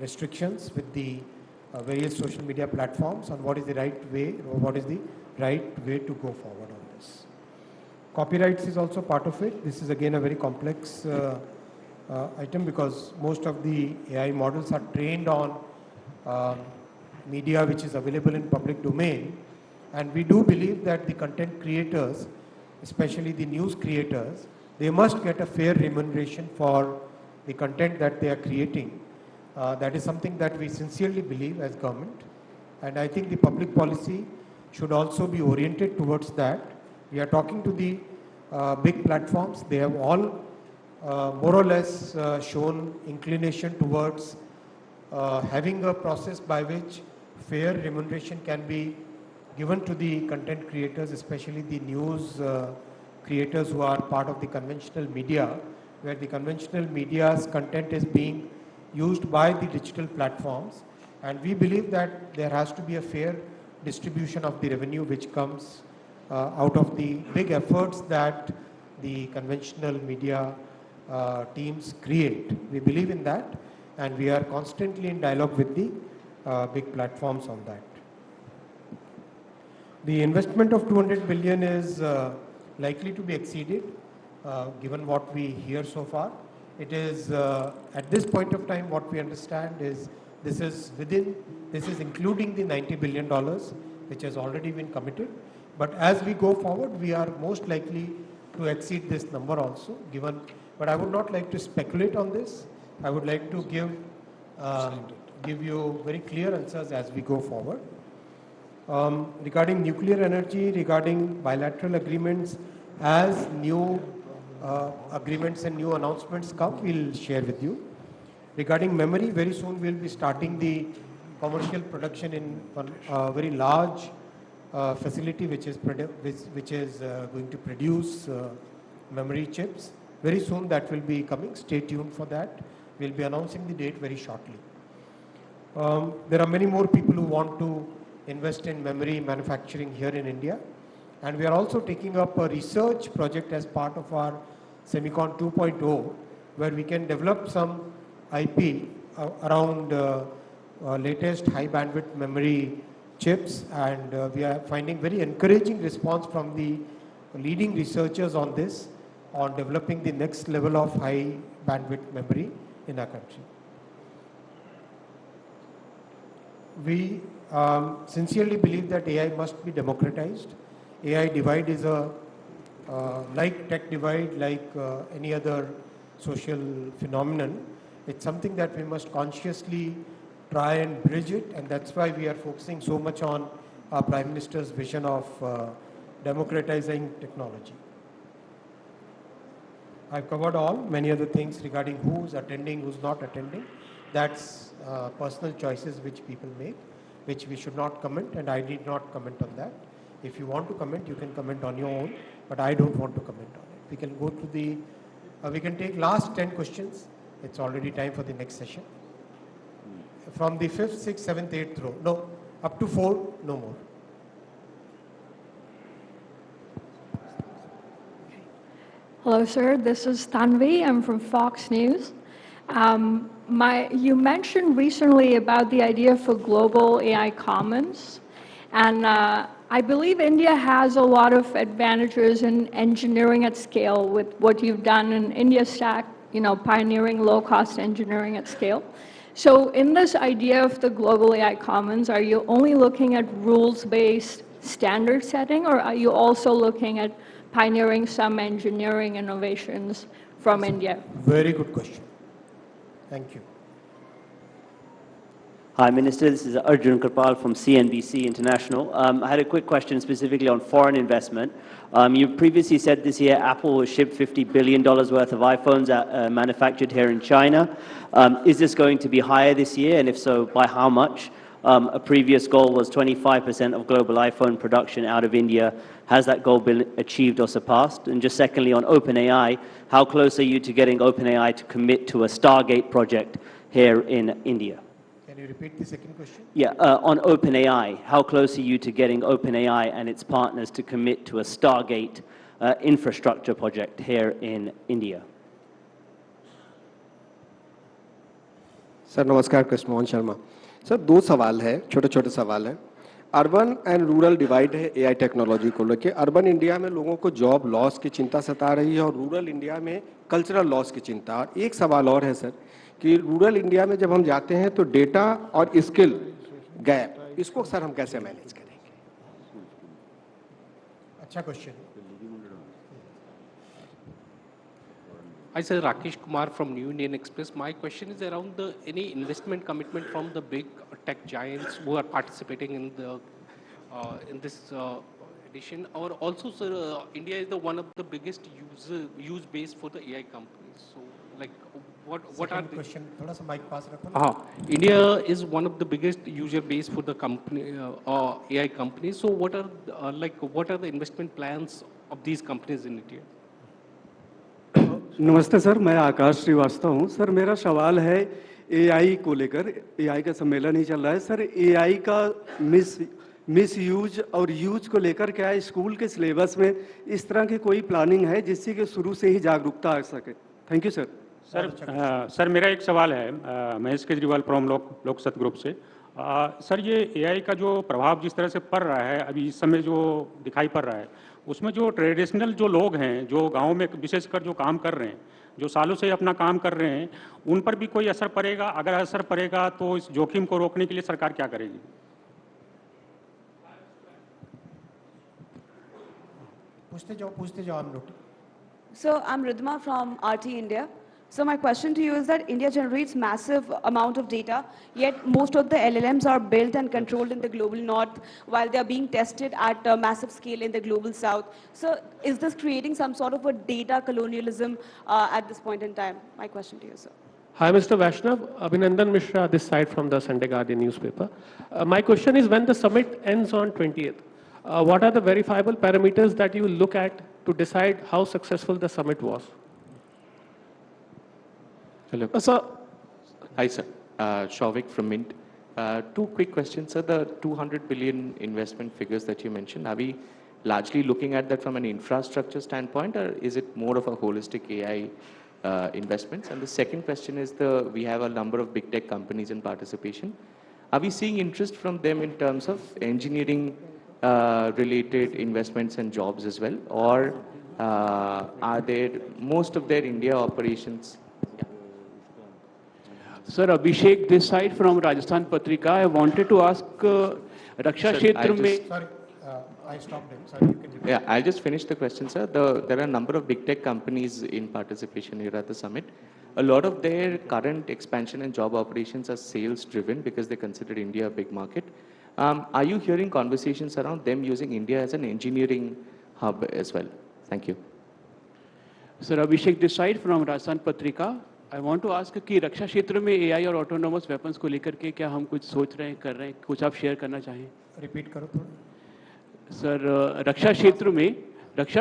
[SPEAKER 3] restrictions with the various social media platforms on what is the right way, or what is the right way to go forward on this. Copyrights is also part of it. This is again a very complex item, because most of the AI models are trained on media which is available in public domain, and we do believe that the content creators, especially the news creators, they must get a fair remuneration for the content that they are creating. That is something that we sincerely believe as government, and I think the public policy should also be oriented towards that. We are talking to the big platforms. They have all more or less shown inclination towards having a process by which fair remuneration can be given to the content creators, especially the news creators who are part of the conventional media, where the conventional media's content is being used by the digital platforms. And we believe that there has to be a fair distribution of the revenue which comes out of the big efforts that the conventional media teams create. We believe in that, and we are constantly in dialogue with the big platforms on that. The investment of 200 billion is likely to be exceeded, given what we hear so far. It is, at this point of time, what we understand is this is including the $90 billion, which has already been committed. But as we go forward, we are most likely to exceed this number also, given, but I would not like to speculate on this. I would like to give you very clear answers as we go forward. Regarding nuclear energy, regarding bilateral agreements, as new agreements and new announcements come, we'll share with you. Regarding memory, very soon we'll be starting the commercial production in a very large facility which is going to produce memory chips. Very soon that will be coming. Stay tuned for that. We'll be announcing the date very shortly. There are many more people who want to invest in memory manufacturing here in India. And we are also taking up a research project as part of our Semicon 2.0, where we can develop some IP around latest high bandwidth memory chips. And we are finding very encouraging response from the leading researchers on this, on developing the next level of high bandwidth memory in our country. We sincerely believe that AI must be democratized. AI divide is a, like tech divide, like any other social phenomenon. It's something that we must consciously try and bridge it, and that's why we are focusing so much on our Prime Minister's vision of democratizing technology. I've covered all, many other things regarding who's attending, who's not attending. That's personal choices which people make, which we should not comment, and I need not comment on that. If you want to comment, you can comment on your own, but I don't want to comment on it. We can go to the, we can take last 10 questions. It's already time for the next session. From the 5th, 6th, 7th, 8th row. No, up to 4, no more.
[SPEAKER 2] Hello, sir. This is Tanvi. I'm from Fox News. You mentioned recently about the idea for global AI commons, and I believe India has a lot of advantages in engineering at scale with what you've done in India Stack, pioneering low-cost engineering at scale. So in this idea of the global AI commons, are you only looking at rules-based standard setting, or are you also looking at pioneering some engineering innovations from India?
[SPEAKER 3] Very good question. Thank you.
[SPEAKER 4] Hi, Minister. This is Arjun Kripal from CNBC International. I had a quick question specifically on foreign investment. You previously said this year Apple will ship $50 billion worth of iPhones manufactured here in China. Is this going to be higher this year, and if so, by how much? A previous goal was 25% of global iPhone production out of India. Has that goal been achieved or surpassed? And just secondly, on OpenAI, how close are you to getting OpenAI to commit to a Stargate project here in India?
[SPEAKER 3] Can you repeat the second question?
[SPEAKER 4] Yeah, on OpenAI, how close are you to getting OpenAI and its partners to commit to a Stargate infrastructure project here in India?
[SPEAKER 7] Sir नमस्कार, Krishnamohan Sharma. Sir दो सवाल है, छोटे छोटे सवाल हैं। Urban and rural divide है AI technology को लेके। अर्बन इंडिया में लोगों को जॉब लॉस की चिंता सता रही है और रूरल इंडिया में कल्चरल लॉस की चिंता। और एक सवाल और है सर कि रूरल इंडिया में जब हम जाते हैं तो डेटा और स्किल गैप, इसको सर हम कैसे मैनेज करेंगे?
[SPEAKER 3] अच्छा question.
[SPEAKER 23] Hi, sir. Rakesh Kumar from New Indian Express. My question is around any investment commitment from the big tech giants who are participating in this edition, or also, sir, India is one of the biggest use base for the AI companies. So, like, what are the
[SPEAKER 3] question? थोड़ा सा mic पास रखो ना।
[SPEAKER 23] India is one of the biggest user base for the company AI companies. So, what are the investment plans of these companies in India?
[SPEAKER 24] नमस्ते sir, मैं आकाश श्रीवास्तव हूँ। Sir मेरा सवाल है एआई को लेकर। एआई का सम्मेलन ही चल रहा है सर। एआई का मिस यूज और यूज को लेकर क्या स्कूल के सिलेबस में इस तरह की कोई प्लानिंग है जिससे कि शुरू से ही जागरूकता आ सके? Thank you sir.
[SPEAKER 25] सर मेरा एक सवाल है महेश केजरीवाल फ्रॉम लोक सतग्रुप से। सर ये एआई का जो प्रभाव जिस तरह से पड़ रहा है अभी इस समय जो दिखाई पड़ रहा है, उसमें जो ट्रेडिशनल जो लोग हैं, जो गांव में विशेषकर जो काम कर रहे हैं, जो सालों से अपना काम कर रहे हैं, उन पर भी कोई असर पड़ेगा? अगर असर पड़ेगा तो इस जोखिम को रोकने के लिए सरकार क्या करेगी?
[SPEAKER 3] पूछते जाओ हम लोग।
[SPEAKER 26] So I'm Ridhima from RT India. So my question to you is that India generates massive amount of data, yet most of the LLMs are built and controlled in the global north while they are being tested at a massive scale in the global south. So is this creating some sort of a data colonialism at this point in time? My question to you, sir.
[SPEAKER 27] Hi, Mr. Vaishnaw. Abhinandan Mishra, this side from the Sunday Guardian newspaper. My question is, when the summit ends on 20th, what are the verifiable parameters that you look at to decide how successful the summit was?
[SPEAKER 28] Hello. Sir. Hi, sir. Shavik from Mint. Two quick questions, sir. The 200 billion investment figures that you mentioned, are we largely looking at that from an infrastructure standpoint, or is it more of a holistic AI investments? And the second question is, we have a number of big tech companies in participation. Are we seeing interest from them in terms of engineering related investments and jobs as well, or are there most of their India operations?
[SPEAKER 29] Sir, Abhishek, this side from Rajasthan Patrika. I wanted to ask Raksha Kshetra mein...
[SPEAKER 3] Sorry, I stopped him. Sorry, you can repeat.
[SPEAKER 28] Yeah, I'll just finish the question, sir. There are a number of big tech companies in participation here at the summit. A lot of their current expansion and job operations are sales driven because they consider India a big market. Are you hearing conversations around them using India as an engineering hub as well? Thank you.
[SPEAKER 29] Sir, Abhishek, this side from Rajasthan Patrika. I want to ask कि रक्षा क्षेत्र में AI और autonomous weapons को लेकर के क्या हम कुछ सोच रहे हैं, कर रहे हैं, कुछ आप शेयर करना चाहें?
[SPEAKER 3] Repeat करो थोड़ा।
[SPEAKER 29] सर रक्षा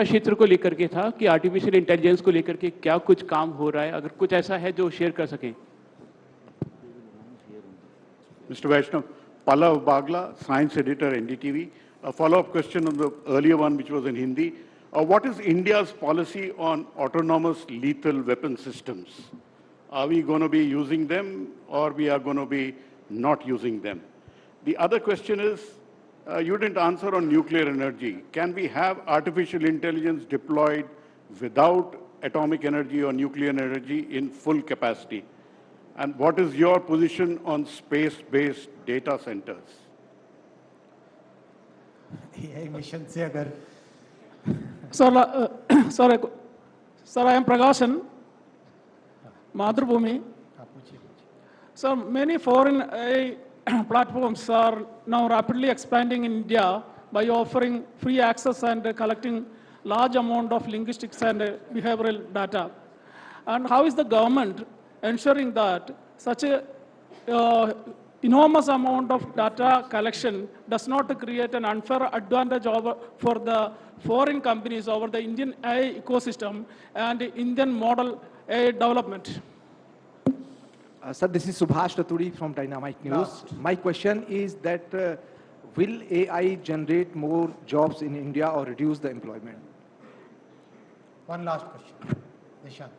[SPEAKER 29] क्षेत्र को लेकर के था कि आर्टिफिशियल इंटेलिजेंस को लेकर के क्या कुछ काम हो रहा है, अगर कुछ ऐसा है जो शेयर कर सकें।
[SPEAKER 30] Mr. Vaishnaw, Pallav Bagla, science editor, NDTV. A follow-up question on the earlier one, which was in Hindi. What is India's policy on autonomous lethal weapon systems? Are we going to be using them, or we are going to be not using them? The other question is, you didn't answer on nuclear energy. Can we have artificial intelligence deployed without atomic energy or nuclear energy in full capacity? And what is your position on space-based data centers?
[SPEAKER 3] AI mission से अगर
[SPEAKER 31] Sir, I am Prakashan, Madhubhumi. Sir, many foreign AI platforms are now rapidly expanding in India by offering free access and collecting large amount of linguistics and behavioral data. And how is the government ensuring that such a enormous amount of data collection does not create an unfair advantage for the foreign companies over the Indian AI ecosystem and Indian model AI development?
[SPEAKER 8] Sir, this is Subhash Raturi from Dynamite News. My question is that will AI generate more jobs in India or reduce the employment?
[SPEAKER 3] One last question. Nishant.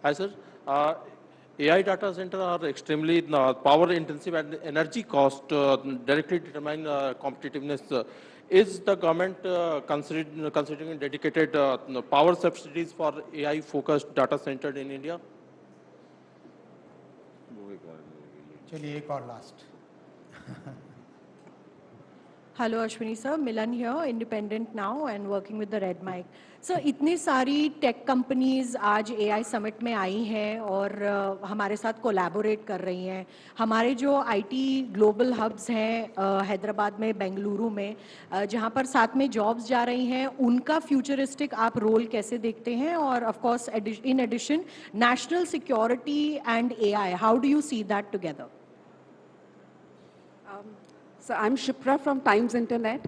[SPEAKER 9] Hi, sir. AI data centers are extremely power intensive and energy cost directly determine competitiveness. Is the government considering dedicated power subsidies for AI focused data center in India?
[SPEAKER 3] चलिए एक और last.
[SPEAKER 11] Hello Ashwini sir, Milan here, independent now and working with the Red Mic. Sir, इतनी सारी tech companies आज AI summit में आई हैं और हमारे साथ कोलैबोरेट कर रही हैं. हमारे जो IT ग्लोबल हब्स हैं हैदराबाद में, बेंगलुरु में, जहां पर साथ में जॉब्स जा रही हैं, उनका फ्यूचरिस्टिक आप रोल कैसे देखते हैं? और of course in addition national security and AI, how do you see that together?
[SPEAKER 12] So I'm Shipra from Times Internet.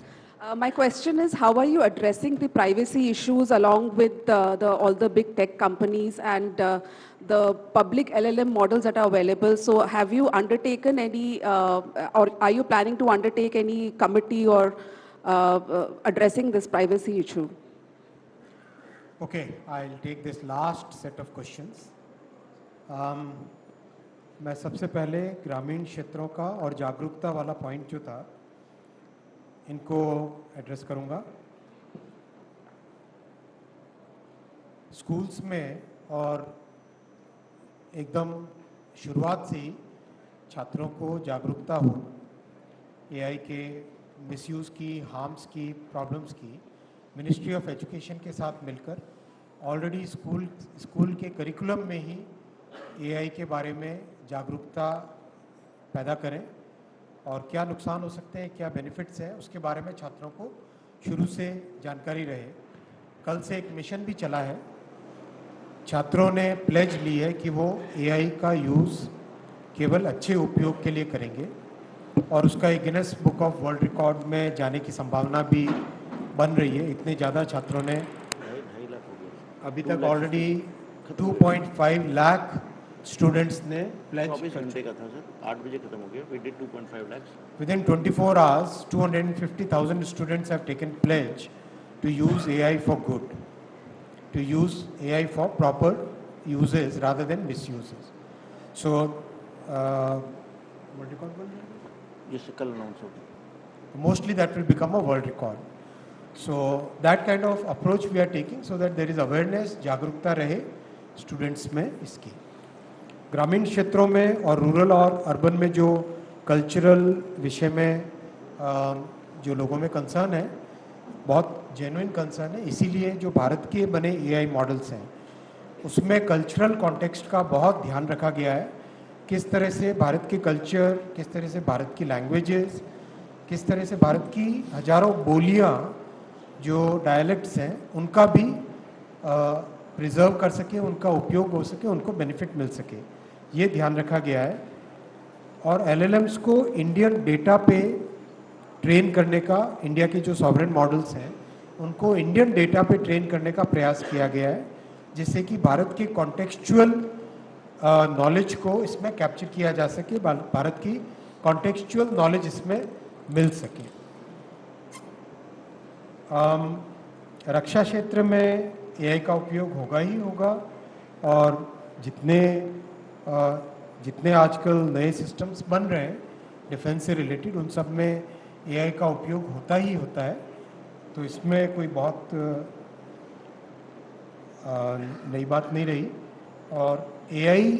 [SPEAKER 12] My question is, how are you addressing the privacy issues along with all the big tech companies and the public LLM models that are available? So have you undertaken any, or are you planning to undertake any committee or addressing this privacy issue?
[SPEAKER 3] Okay, I'll take this last set of questions. मैं सबसे पहले ग्रामीण क्षेत्रों का और जागरूकता वाला point जो था इनको एड्रेस करूंगा. स्कूल्स में और एकदम शुरुआत से ही छात्रों को जागरूकता हो एआई के मिसयूज़ की, हार्म्स की, प्रॉब्लम्स की, मिनिस्ट्री ऑफ एजुकेशन के साथ मिलकर ऑलरेडी स्कूल के करिकुलम में ही एआई के बारे में जागरूकता पैदा करें और क्या नुकसान हो सकते हैं, क्या बेनिफिट्स हैं, उसके बारे में छात्रों को शुरू से जानकारी रहे. कल से एक मिशन भी चला है. छात्रों ने प्लेज ली है कि वो एआई का यूज़ केवल अच्छे उपयोग के लिए करेंगे और उसका एक Guinness book of world record में जाने की संभावना भी बन रही है. इतने ज़्यादा छात्रों ने अभी तक ऑलरेडी 2.5 लाख स्टूडेंट्स ने प्लेज.
[SPEAKER 13] 24 घंटे का था सर, 8 बजे खत्म हो गया. We did 2.5 lakhs.
[SPEAKER 3] Within 24 hours, 250,000 students have taken pledge to use AI for good, to use AI for proper uses rather than misuses. So, what do you call it?
[SPEAKER 13] Yes, कल announce होगा.
[SPEAKER 3] Mostly that will become a world record. So that kind of approach we are taking so that there is awareness, जागरूकता रहे students में इसकी. ग्रामीण क्षेत्रों में और रूरल और अर्बन में जो कल्चरल विषय में जो लोगों में कंसर्न है, बहुत जेन्युइन कंसर्न है. इसीलिए जो भारत के बने एआई मॉडल्स हैं उसमें कल्चरल कॉन्टेक्स्ट का बहुत ध्यान रखा गया है. किस तरह से भारत के कल्चर, किस तरह से भारत की लैंग्वेजेस, किस तरह से भारत की हजारों बोलियाँ जो डायलेक्ट्स हैं उनका भी प्रिजर्व कर सके, उनका उपयोग हो सके, उनको बेनिफिट मिल सके, ये ध्यान रखा गया है. और एलएलएम्स को इंडियन डेटा पे ट्रेन करने का, इंडिया के जो सॉवरेन मॉडल्स हैं उनको इंडियन डेटा पे ट्रेन करने का प्रयास किया गया है, जिससे कि भारत के कॉन्टेक्चुअल नॉलेज को इसमें कैप्चर किया जा सके, भारत की कॉन्टेक्चुअल नॉलेज इसमें मिल सके. रक्षा क्षेत्र में एआई का उपयोग होगा ही होगा और जितने आजकल नए सिस्टम्स बन रहे हैं डिफेंस से रिलेटेड, उन सब में एआई का उपयोग होता ही होता है. तो इसमें कोई बहुत नई बात नहीं रही. और एआई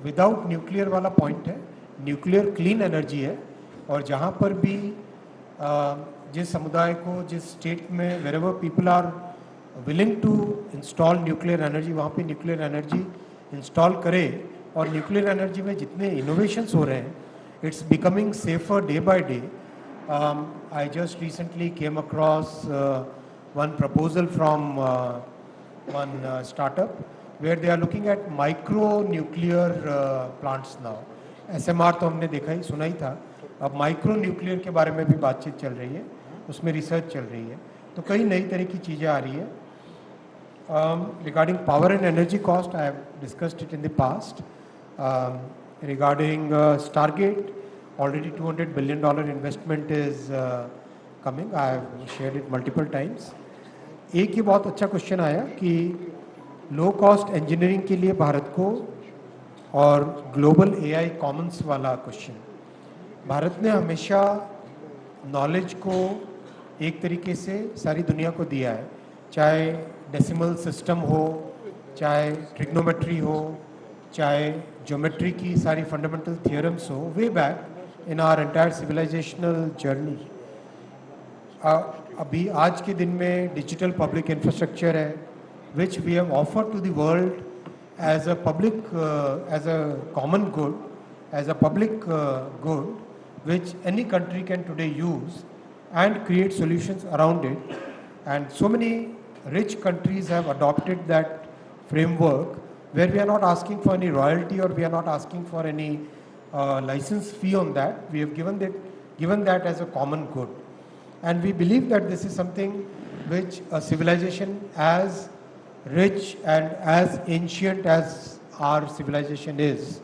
[SPEAKER 3] विदाउट न्यूक्लियर वाला पॉइंट है. न्यूक्लियर क्लीन एनर्जी है और जहाँ पर भी जिस समुदाय को, जिस स्टेट में wherever people are willing to install nuclear energy, वहाँ पे nuclear energy install करे, और nuclear energy में जितने innovations हो रहे हैं, it's becoming safer day by day. I just recently came across one proposal from one startup where they are looking at micro nuclear plants now. SMR तो हमने देखा ही सुना ही था, अब माइक्रो न्यूक्लियर के बारे में भी बातचीत चल रही है, उसमें रिसर्च चल रही है, तो कई नई तरह की चीज़ें आ रही है. Regarding power and energy cost, I have discussed it in the past. Regarding Stargate, already $200 billion investment is coming. I have shared it multiple times. एक ही बहुत अच्छा क्वेश्चन आया कि लो कॉस्ट इंजीनियरिंग के लिए भारत को और ग्लोबल एआई कॉमन्स वाला क्वेश्चन. भारत ने हमेशा नॉलेज को एक तरीके से सारी दुनिया को दिया है, चाहे डेसिमल सिस्टम हो, चाहे ट्रिग्नोमेट्री हो, चाहे ज्योमेट्री की सारी फंडामेंटल थियोरम्स हो, way back in our entire civilisational journey. अभी आज के दिन में डिजिटल पब्लिक इंफ्रास्ट्रक्चर है, which we have offered to the world as a public, as a common good, as a public good, which any country can today use and create solutions around it. And so many rich countries have adopted that framework where we are not asking for any royalty or we are not asking for any license fee on that. We have given that as a common good. And we believe that this is something which a civilization as rich and as ancient as our civilization is,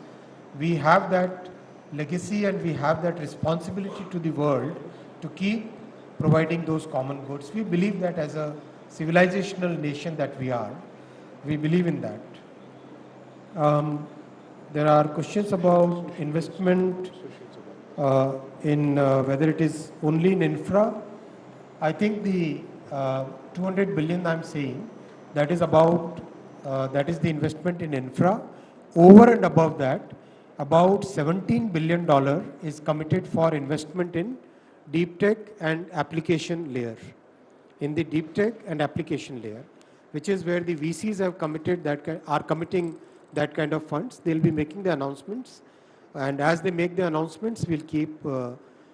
[SPEAKER 3] we have that legacy and we have that responsibility to the world to keep providing those common goods. We believe that as a civilizational nation that we are, we believe in that. There are questions about investment in whether it is only in infra. I think the 200 billion I'm saying, that is about, that is the investment in infra. Over and above that, about $17 billion is committed for investment in deep tech and application layer. In the deep tech and application layer, which is where the VCs have committed that, are committing that kind of funds. They'll be making the announcements. And as they make the announcements, we'll keep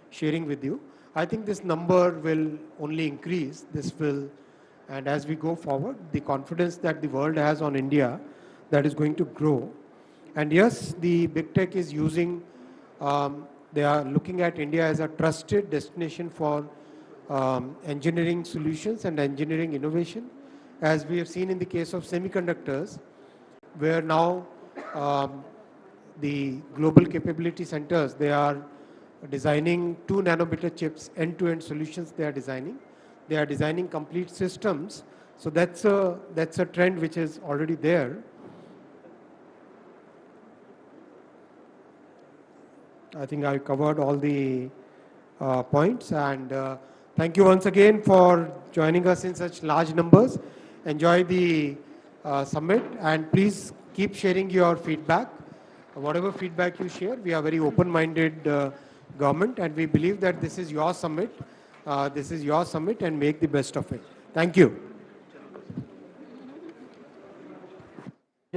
[SPEAKER 3] sharing with you. I think this number will only increase. This will, and as we go forward, the confidence that the world has on India, that is going to grow. And yes, the big tech is using, they are looking at India as a trusted destination for engineering solutions and engineering innovation. As we have seen in the case of semiconductors, where now the global capability centers, they are designing 2 nanometer chips, end-to-end solutions they are designing. They are designing complete systems. So that's a trend which is already there. I think I covered all the points, and thank you once again for joining us in such large numbers. Enjoy the summit, and please keep sharing your feedback. Whatever feedback you share, we are very open-minded government, and we believe that this is your summit. This is your summit, and make the best of it. Thank you.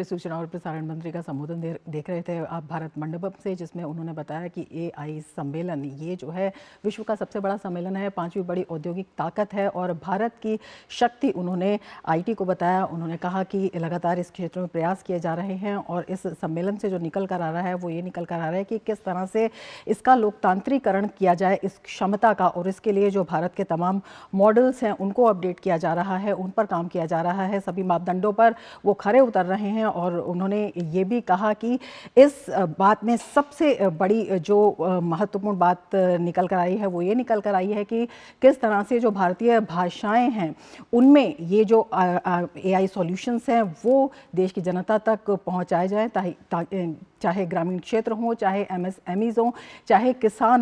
[SPEAKER 1] सूचना और प्रसारण मंत्री का संबोधन देख रहे थे आप भारत मंडपम से, जिसमें उन्होंने बताया कि एआई सम्मेलन ये जो है विश्व का सबसे बड़ा सम्मेलन है, 5वीं बड़ी औद्योगिक ताकत है और भारत की शक्ति उन्होंने आईटी को बताया. उन्होंने कहा कि लगातार इस क्षेत्र में प्रयास किए जा रहे हैं और इस सम्मेलन से जो निकल कर आ रहा है वो ये निकल कर आ रहा है कि किस तरह से इसका लोकतांत्रिकरण किया जाए, इस क्षमता का, और इसके लिए जो भारत के तमाम मॉडल्स हैं उनको अपडेट किया जा रहा है, उन पर काम किया जा रहा है, सभी मापदंडों पर वो खरे उतर रहे हैं. और उन्होंने ये भी कहा कि इस बात में सबसे बड़ी जो महत्वपूर्ण बात निकल कर आई है वो ये निकल कर आई है कि किस तरह से जो भारतीय भाषाएं हैं उनमें ये जो एआई सॉल्यूशंस हैं वो देश की जनता तक पहुंचाए जाएं, चाहे ग्रामीण क्षेत्र हो, चाहे एमएसएमईज हो, चाहे किसान हो.